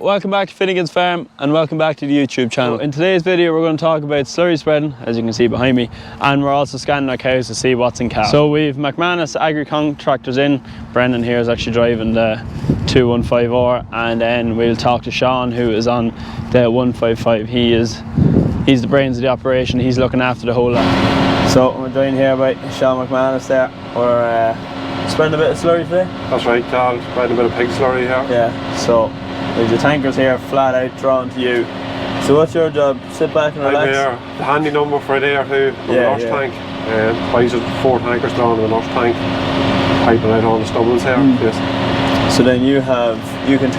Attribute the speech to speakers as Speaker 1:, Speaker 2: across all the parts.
Speaker 1: Welcome back to Finnegan's Farm and welcome back to the YouTube channel. In today's video we're going to talk about slurry spreading, as you can see behind me, and we're also scanning our cows to see what's in calf. So we've Mc Manus Agri contractors in. Brendan here is actually driving the 215R, and then we'll talk to Sean, who is on the 155. He's the brains of the operation. He's looking after the whole lot. So we're joined here by Sean Mc Manus there. We're spreading a bit of slurry today.
Speaker 2: That's right, Carl. Spreading a bit of pig slurry here.
Speaker 1: Yeah, so there's your tankers here, flat out, drawn to you. So what's your job? Sit back and relax?
Speaker 2: I'm here. The handy number for a day or two on the nurse tank. Twice 4 tankers down in the nurse tank, piping out all the stubbles here. Yes.
Speaker 1: So then you can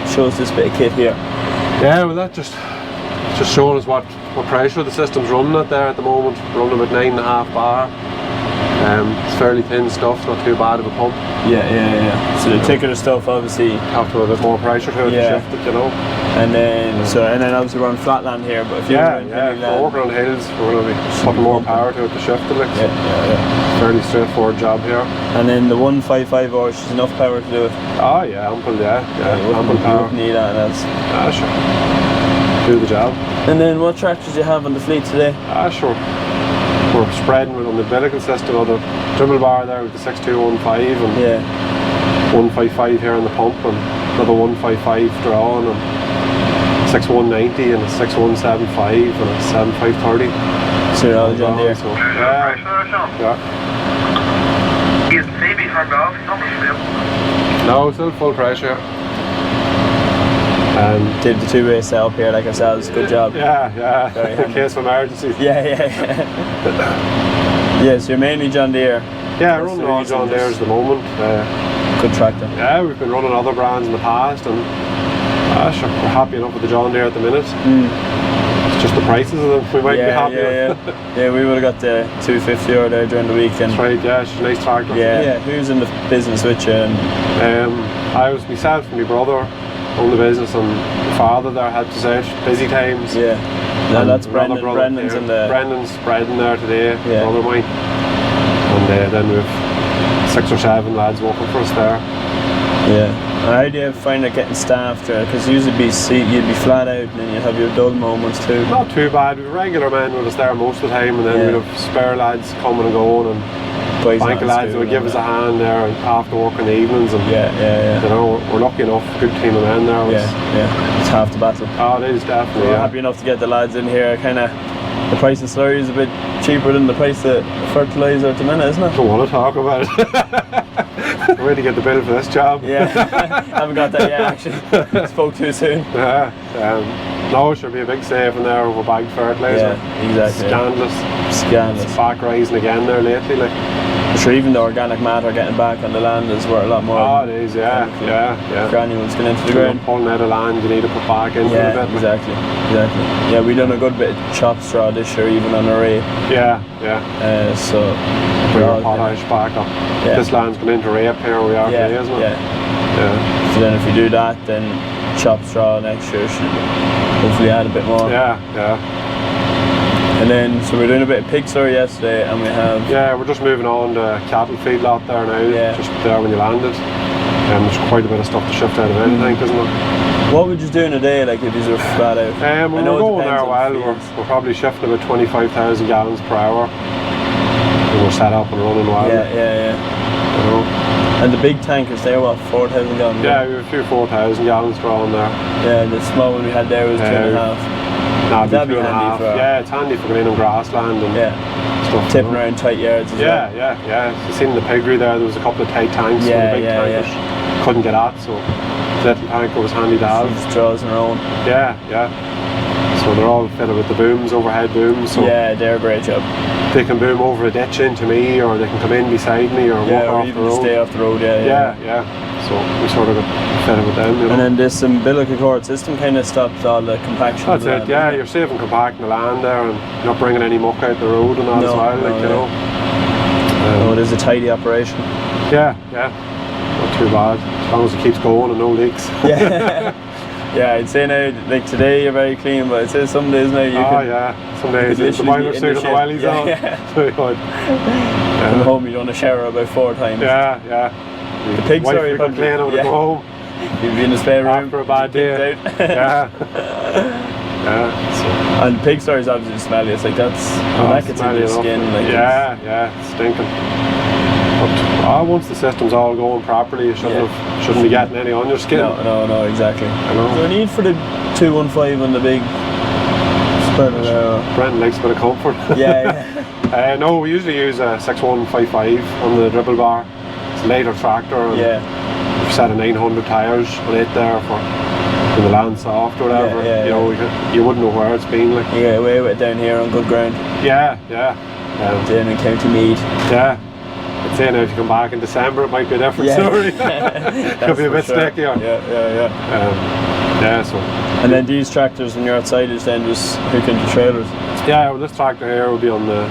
Speaker 1: show us this bit of kit here.
Speaker 2: Yeah, well that just showing us what pressure the system's running at there at the moment. Running about 9.5 bar. It's fairly thin stuff, not too bad of a pump.
Speaker 1: Yeah. So the thicker the stuff, obviously
Speaker 2: have to have a bit more pressure to it to shift it, you know.
Speaker 1: And then obviously we're on flatland here, but if you're
Speaker 2: we're working on hills, we're going to be putting more power to it to shift it. Like, fairly straightforward job here.
Speaker 1: And then the 155R is enough power to do it.
Speaker 2: Oh yeah, ample, ample power.
Speaker 1: You need that else.
Speaker 2: Sure. Do the job.
Speaker 1: And then what tractors do you have on the fleet today?
Speaker 2: Sure. We're spreading with an umbilical system of the triple bar there with the 6215 and 155 here on the pump, and another 155 drawn, and 6190 and a 6175 and a 7530.
Speaker 1: So you're all John Deere.
Speaker 2: So,
Speaker 3: Is maybe turned off,
Speaker 2: no, still full pressure.
Speaker 1: Did the two-way setup here like ourselves, good job.
Speaker 2: Yeah, in case of emergency.
Speaker 1: Yeah, so you're mainly John Deere.
Speaker 2: Yeah, running all John Deere's at the moment.
Speaker 1: Good tractor.
Speaker 2: Yeah, we've been running other brands in the past, and sure, we're happy enough with the John Deere at the minute. It's just the prices of them we might be happy with.
Speaker 1: Yeah, we would have got the 250 euro there during the weekend.
Speaker 2: That's right, yeah, she's a nice tractor.
Speaker 1: Yeah, who's in the business with you?
Speaker 2: I was myself and my brother own the business, and my father there helped us out, busy times.
Speaker 1: Yeah, that's Brendan. Brendan's in the...
Speaker 2: Brendan's spreading there today, brother of mine. And then we've 6 or 7 lads working for us there.
Speaker 1: Yeah. And how do you find it getting staffed there? Because usually you'd be flat out and then you'd have your dull moments too.
Speaker 2: Not too bad. We've regular men with us there most of the time, and then we'd have spare lads coming and going, and bank of lads that would give us a hand there after work in the evenings. And you know, we're lucky enough, good team of men there.
Speaker 1: It's half the battle.
Speaker 2: Oh, it is definitely.
Speaker 1: We're happy enough to get the lads in here. The price of slurry is a bit cheaper than the price of fertiliser at the minute, isn't it?
Speaker 2: I don't want to talk about it. Where to get the bill for this job?
Speaker 1: Yeah, haven't got that yet actually. Spoke too soon.
Speaker 2: No, it should be a big save in there over bagged fertiliser.
Speaker 1: Yeah, exactly.
Speaker 2: Scandalous. It's back rising again there lately. Like.
Speaker 1: Sure, even the organic matter getting back on the land is worth a lot more.
Speaker 2: Oh, it is, yeah.
Speaker 1: Granules going into the ground.
Speaker 2: Pulling out of land, you need to put back into a bit.
Speaker 1: Exactly. Yeah, we done a good bit of chop straw this year, even on array. So
Speaker 2: bring our potash back up. This land's going into rape here we are today, isn't it? Yeah.
Speaker 1: So then if you do that, then chop straw next year should hopefully add a bit more.
Speaker 2: Yeah.
Speaker 1: And then, so we're doing a bit of pig slurry yesterday, and we have...
Speaker 2: Yeah, we're just moving on to cattle feedlot there now, just there when you landed. There's quite a bit of stuff to shift out of anything, isn't there?
Speaker 1: What would you do in a day, like if you were flat out?
Speaker 2: When we're going there we're probably shifting about 25,000 gallons per hour. And we're set up and running well.
Speaker 1: Yeah.
Speaker 2: You know?
Speaker 1: And the big tankers, they're what, 4,000 gallons?
Speaker 2: Yeah, we have a few 4,000 gallons drawn there.
Speaker 1: Yeah, the small one we had there was 2.5.
Speaker 2: That'd be 2.5. Yeah, it's handy for going in on grassland and stuff.
Speaker 1: Tipping around tight yards as well.
Speaker 2: Yeah. You seen in the piggery there was a couple of tight tanks. The big tankers couldn't get at, so the little tanker was handy to have.
Speaker 1: She just draws on her own.
Speaker 2: Yeah. So they're all fitted with the booms, overhead booms. So
Speaker 1: yeah, they're a great job.
Speaker 2: They can boom over a ditch into me, or they can come in beside me, or walk off the road.
Speaker 1: Stay off the road.
Speaker 2: Yeah. So we sort of got fitted with them. You know?
Speaker 1: And then this umbilical cord system kind of stops all the compaction.
Speaker 2: That's it. Yeah, you're saving compacting the land there, and you're not bringing any muck out the road and that as well. You know.
Speaker 1: It is a tidy operation.
Speaker 2: Yeah. Not too bad, as long as it keeps going and no leaks.
Speaker 1: Yeah, I'd say now, like today you're very clean, but I'd say some days now you could...
Speaker 2: yeah, some days
Speaker 1: could
Speaker 2: it's the
Speaker 1: literally
Speaker 2: boiler
Speaker 1: be in
Speaker 2: suit
Speaker 1: the
Speaker 2: and the wellies
Speaker 1: shed.
Speaker 2: on.
Speaker 1: Yeah.
Speaker 2: Very good.
Speaker 1: Come home, you don't want to shower about 4 times.
Speaker 2: Yeah, yeah.
Speaker 1: The pig
Speaker 2: wife
Speaker 1: story
Speaker 2: would complain when we
Speaker 1: yeah.
Speaker 2: come home
Speaker 1: You'd be in the spare room.
Speaker 2: after a bad day.
Speaker 1: Out.
Speaker 2: Yeah. Yeah. So,
Speaker 1: and pig story is absolutely smelly. It's like that's that gets into your skin. Like
Speaker 2: yeah, it's stinking. But once the system's all going properly, you shouldn't be getting any on your skin.
Speaker 1: No, exactly.
Speaker 2: I know.
Speaker 1: Is there a need for the 215 on the big spreader?
Speaker 2: Brendan likes a bit of comfort.
Speaker 1: Yeah.
Speaker 2: No, we usually use a 6155 on the dribble bar. It's a later tractor. And we've set a 900 tyres on it there for when the land's soft or whatever. You know, you wouldn't know where it's been. Like.
Speaker 1: You get away with it down here on good ground.
Speaker 2: Yeah.
Speaker 1: Down in County Meath.
Speaker 2: Yeah. I'd say now if you come back in December it might be a different story. Could be a bit stickier. Yeah. So. And
Speaker 1: then these tractors when you're outside is then just hook into trailers.
Speaker 2: Yeah, well this tractor here will be on the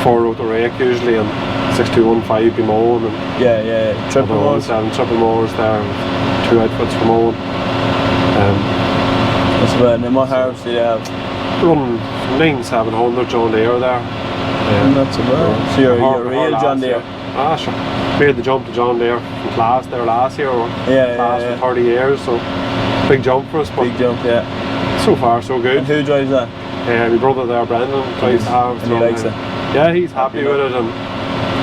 Speaker 2: 4-rotor rake usually and 6215 be mowing and
Speaker 1: triple mowers.
Speaker 2: Triple mowers there and 2 outputs for mowing.
Speaker 1: That's about it. And then what harvest do you have?
Speaker 2: Running 9700 John Deere there.
Speaker 1: Not so bad. So you're a real John Deere.
Speaker 2: Sure. Made the jump to John Deere from class there last year. Class for 30 years, so big jump for us.
Speaker 1: Big jump, yeah.
Speaker 2: So far, so good.
Speaker 1: And who drives that?
Speaker 2: My brother there, Brendan, tries to have.
Speaker 1: And he likes it?
Speaker 2: Yeah, he's happy with it and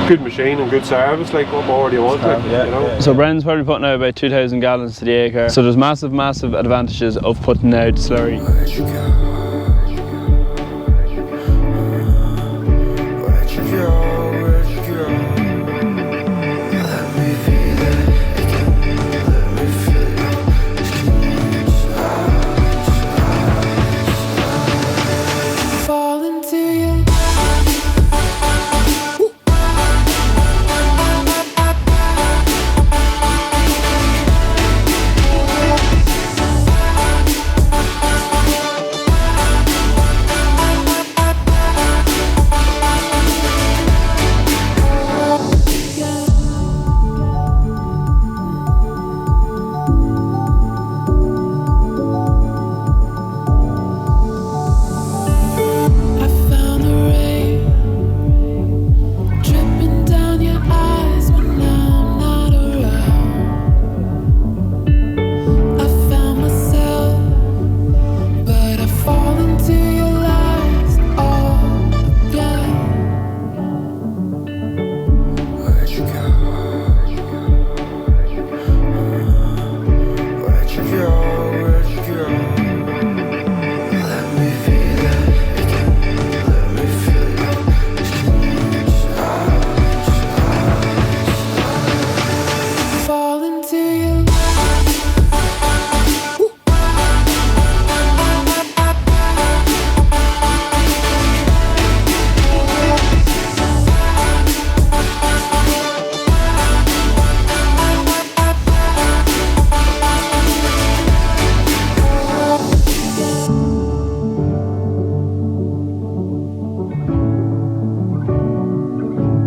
Speaker 2: good machine and good service. Like, what more do you want? Like, you know?
Speaker 1: So Brendan's probably putting out about 2,000 gallons to the acre. So there's massive advantages of putting out slurry.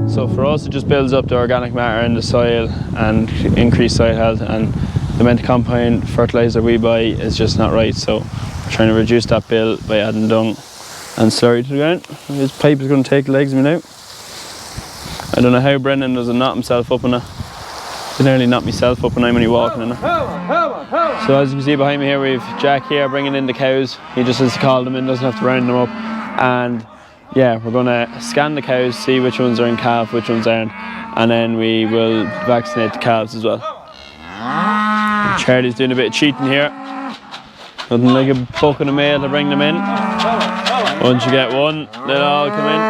Speaker 1: So for us it just builds up the organic matter in the soil and increase soil health, and the amount of compound fertiliser we buy is just not right, so we're trying to reduce that bill by adding dung and slurry to the ground. His pipe is going to take the legs of me now. I don't know how Brendan doesn't knot himself up in it. I nearly knock myself up when I'm only walking in it. So as you can see behind me here, we've Jack here bringing in the cows. He just has to call them in, doesn't have to round them up. And yeah, we're going to scan the cows, see which ones are in calf, which ones aren't, and then we will vaccinate the calves as well. And Charlie's doing a bit of cheating here. Nothing like a buck and a male to bring them in. Once you get one, they'll all come in.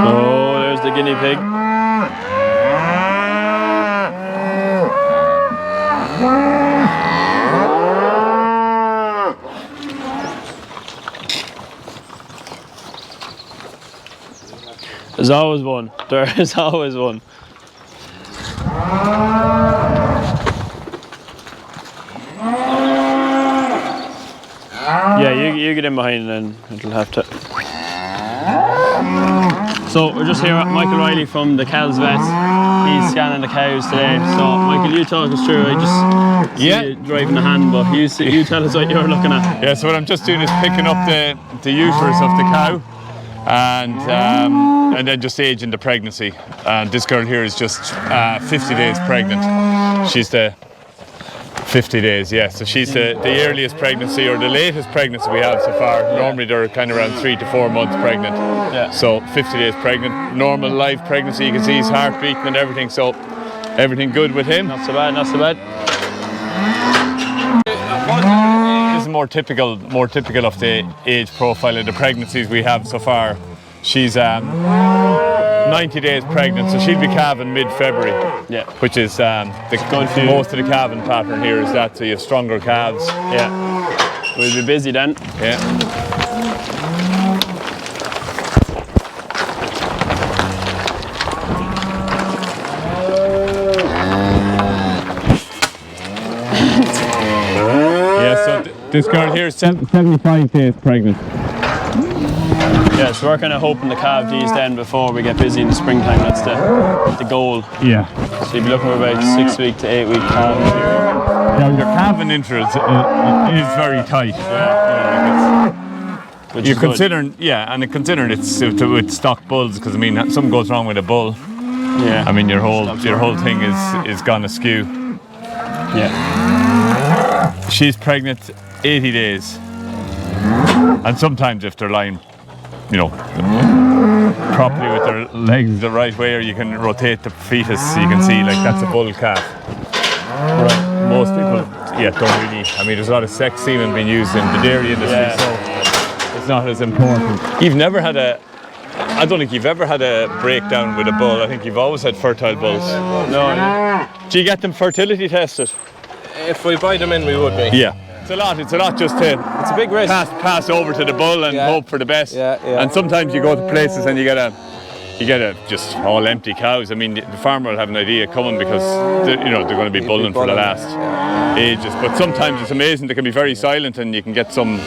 Speaker 1: Oh, there's the guinea pig. There's always one. There is always one. Yeah, you get in behind and then it'll have to. So we're just here at Michael Reilly from the Cows Vet. He's scanning the cows today. So Michael, you talk us through. I just see you driving the hand, but you tell us what you're looking at.
Speaker 4: Yeah, so what I'm just doing is picking up the uterus of the cow and then just aging the pregnancy. And this girl here is just 50 days pregnant. She's the 50 days, yeah. So she's the earliest pregnancy or the latest pregnancy we have so far. Normally they're kind of around 3 to 4 months pregnant. Yeah. So 50 days pregnant, normal live pregnancy. You can see his heart beating and everything. So everything good with him.
Speaker 1: Not so bad, not so bad.
Speaker 4: This is more typical of the age profile of the pregnancies we have so far. She's 90 days pregnant, so she'll be calving mid-February. Yeah. Which is most of the calving pattern here is that, so you have stronger calves.
Speaker 1: Yeah. We'll be busy then.
Speaker 4: Yeah. So this girl here is 75 days pregnant.
Speaker 1: Yeah, so we're kind of hoping to calve these then before we get busy in the springtime. That's the goal.
Speaker 4: Yeah.
Speaker 1: So you'll be looking for about 6 week to 8 week calving period.
Speaker 4: Now your calving interest is very tight.
Speaker 1: Which
Speaker 4: you're considering, considering it's with stock bulls, because I mean something goes wrong with a bull. Yeah. I mean your whole thing is gone askew.
Speaker 1: Yeah.
Speaker 4: She's pregnant 80 days, and sometimes if they're lying, properly with their legs the right way, or you can rotate the fetus, so you can see like that's a bull calf. Right. Most people, don't really. I mean, there's a lot of sex semen being used in the dairy industry, so it's not as important. You've never had I don't think you've ever had a breakdown with a bull. I think you've always had fertile bulls.
Speaker 1: No.
Speaker 4: Do you get them fertility tested?
Speaker 5: If we buy them in, we would be.
Speaker 4: Yeah. It's a lot just to
Speaker 5: It's a big risk.
Speaker 4: pass over to the bull and hope for the best.
Speaker 5: Yeah.
Speaker 4: And sometimes you go to places and you get a just all empty cows. I mean, the farmer will have an idea coming because they're going to be bulling for the last ages. But sometimes it's amazing. They can be very silent and you can get some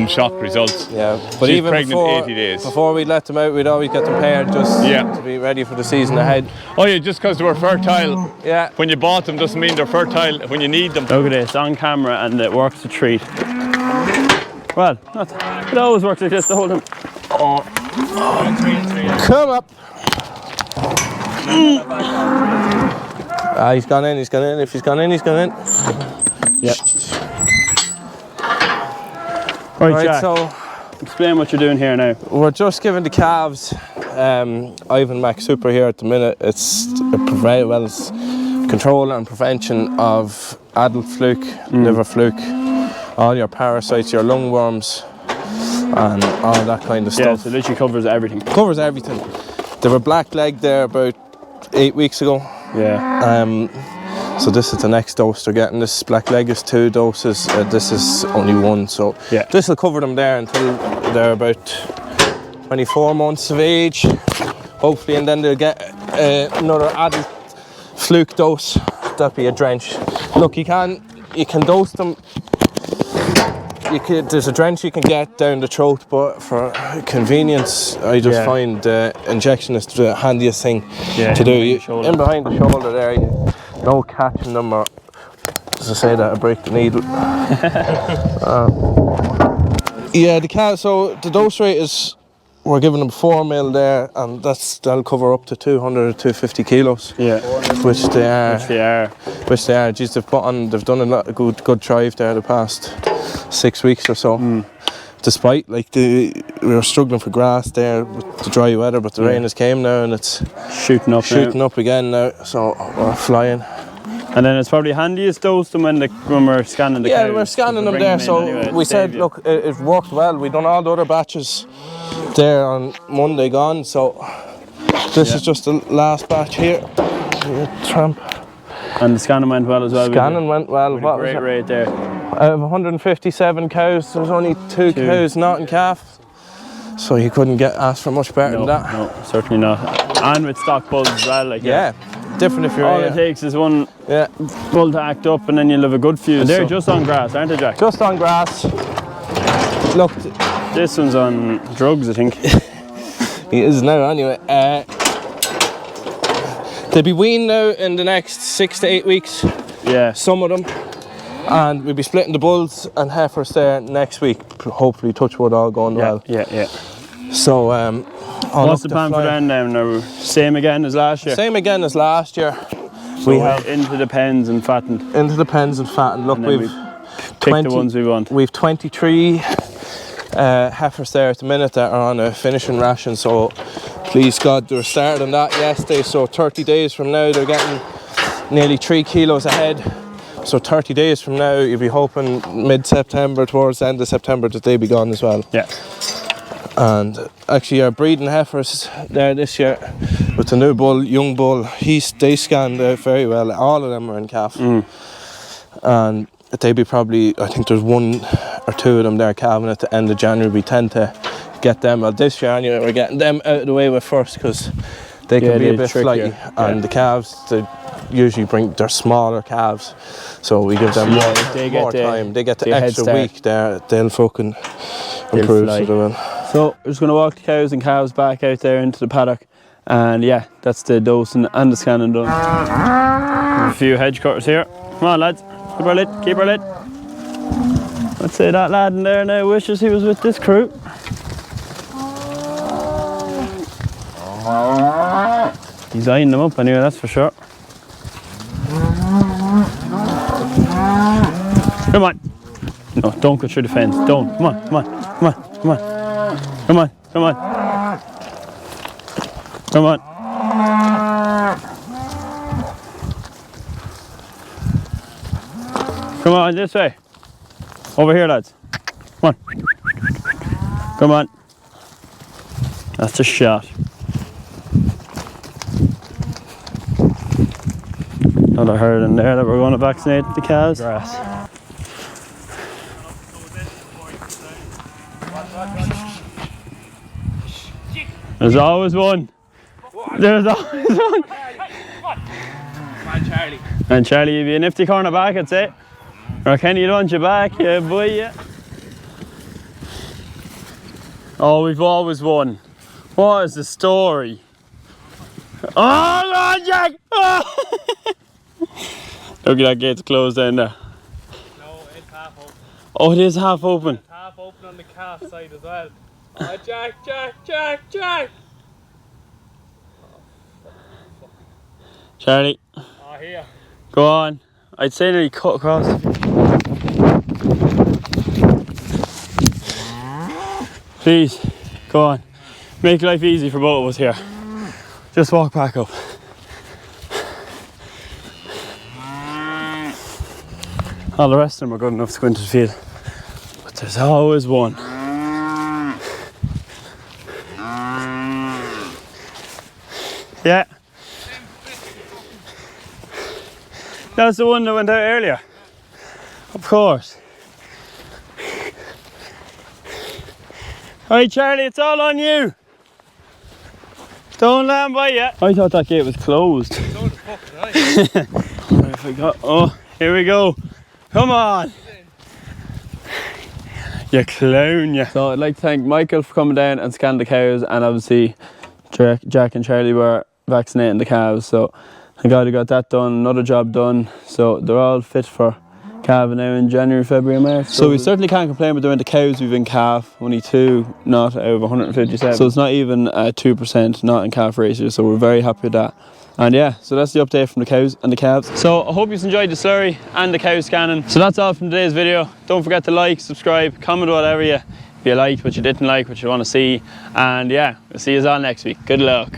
Speaker 4: shock results.
Speaker 5: Yeah, but
Speaker 4: she's
Speaker 5: even
Speaker 4: pregnant 80 days.
Speaker 5: Before we let them out, we'd always get them paired just to be ready for the season ahead.
Speaker 4: Oh yeah, just because they were fertile.
Speaker 5: Yeah.
Speaker 4: When you bought them doesn't mean they're fertile when you need them.
Speaker 1: Look at this on camera, and it works a treat. Well, it always works like this to hold him.
Speaker 5: Come up. He's gone in. If he's gone in, he's gone in.
Speaker 1: Yeah. Right, Jack,
Speaker 5: so
Speaker 1: explain what you're doing here now.
Speaker 5: we're just giving the calves Ivan Mac Super here at the minute. It's control and prevention of adult fluke, liver fluke, all your parasites, your lungworms, and all that kind of stuff.
Speaker 1: Yeah, so it literally covers everything.
Speaker 5: Covers everything. They were black leg there about 8 weeks ago.
Speaker 1: Yeah.
Speaker 5: So this is the next dose they're getting. This black leg is 2 doses. This is only 1. So this will cover them there until they're about 24 months of age, hopefully, and then they'll get another adult fluke dose. That'll be a drench. Look, you can dose them. There's a drench you can get down the throat, but for convenience, I just find injection is the handiest thing to do. In behind the shoulder there, no catching them, or as I say that, I break the needle. The cow. So the dose rate is, we're giving them 4 mil there, and that'll cover up to 200 or 250 kilos. Yeah, which they are. Geez, they've done a lot of good drive there the past 6 weeks or so. Despite we were struggling for grass there with the dry weather, but the rain has came now and it's
Speaker 1: shooting up
Speaker 5: again now. So we're flying.
Speaker 1: And then it's probably handiest dose them when we're scanning the cows.
Speaker 5: Yeah, we're scanning them there. So anyway, we said, look, it worked well. We done all the other batches there on Monday gone. So this is just the last batch here. Tramp.
Speaker 1: And the scanning went well as well.
Speaker 5: Scanning went well.
Speaker 1: What a great rate there.
Speaker 5: Out of 157 cows, there was only 2 cows not in calf. So you couldn't ask for much better than that.
Speaker 1: No, certainly not. And with stock bulls as well.
Speaker 5: Different if you're
Speaker 1: all it takes is one bull to act up, and then you'll have a good few. And they're just on grass, aren't they, Jack?
Speaker 5: Just on grass. Look,
Speaker 1: this one's on drugs, I think.
Speaker 5: he is now anyway. They'll be weaned now in the next 6 to 8 weeks.
Speaker 1: Yeah.
Speaker 5: Some of them. And we'll be splitting the bulls and heifers there next week. Hopefully, touch wood, all going well.
Speaker 1: Yeah.
Speaker 5: So,
Speaker 1: what's the plan for them now? Same again as last year?
Speaker 5: Same again as last year.
Speaker 1: So we have into the pens and fattened.
Speaker 5: Into the pens and fattened. Look, we've
Speaker 1: picked the ones we want.
Speaker 5: We've 23 heifers there at the minute that are on a finishing ration. So, please God, they were started on that yesterday. So 30 days from now, they're getting nearly 3 kilos ahead. So 30 days from now, you'll be hoping mid-September, towards the end of September, that they be gone as well.
Speaker 1: Yeah.
Speaker 5: And actually, our breeding heifers there this year with the new bull, young bull, they scanned out very well. All of them are in calf. And they'd be probably, I think there's 1 or 2 of them there calving at the end of January. We tend to get them. Well, this year anyway, we're getting them out of the way with first because they can be a bit flighty. And the calves, they usually they're smaller calves, so we give them more time. They get the extra week there. They'll fucking improve.
Speaker 1: So we're just going to walk the cows and calves back out there into the paddock, and yeah, that's the dosing and the scanning done. A few hedge cutters here. Come on, lads, keep our lid. I'd say that lad in there now wishes he was with this crew. He's eyeing them up anyway, that's for sure. Come on. No, don't go through the fence. Don't. Come on. Come on, this way. Over here, lads. Come on. That's a shot. Another herd in there that we're going to vaccinate the cows. Grass. There's always one. There's always one. And Charlie, you'd be a nifty corner back, I'd say. Or Kenny, you'd want you back, yeah, boy, yeah. Oh, we've always won. What is the story? Oh, Lord, Jack! Oh. Look at that gate's closed down there.
Speaker 2: No, it's half open.
Speaker 1: Oh, it is half open.
Speaker 2: It's half open on the calf side as well. Oh, Jack!
Speaker 1: Charlie.
Speaker 2: Oh, here.
Speaker 1: Go on. I'd say nearly cut across. Please, go on. Make life easy for both of us here. Just walk back up. All the rest of them are good enough to go into the field. But there's always one. Yeah. That's the one that went out earlier. Of course. Alright, Charlie, it's all on you. Don't land by yet. I thought that gate was closed. If I got, oh, here we go. Come on. You clown, you. So I'd like to thank Michael for coming down and scanning the cows, and obviously Jack and Charlie were vaccinating the cows. So thank God we got that done, another job done. So they're all fit for calving now in January, February, March. So we certainly can't complain with the amount of cows we've in calf. Only 2 not out of 157. So it's not even 2% not in calf ratio. So we're very happy with that. And yeah, so that's the update from the cows and the calves. So I hope you enjoyed the slurry and the cow scanning. So that's all from today's video. Don't forget to like, subscribe, comment whatever if you liked, what you didn't like, what you want to see. And yeah, we'll see you all next week. Good luck.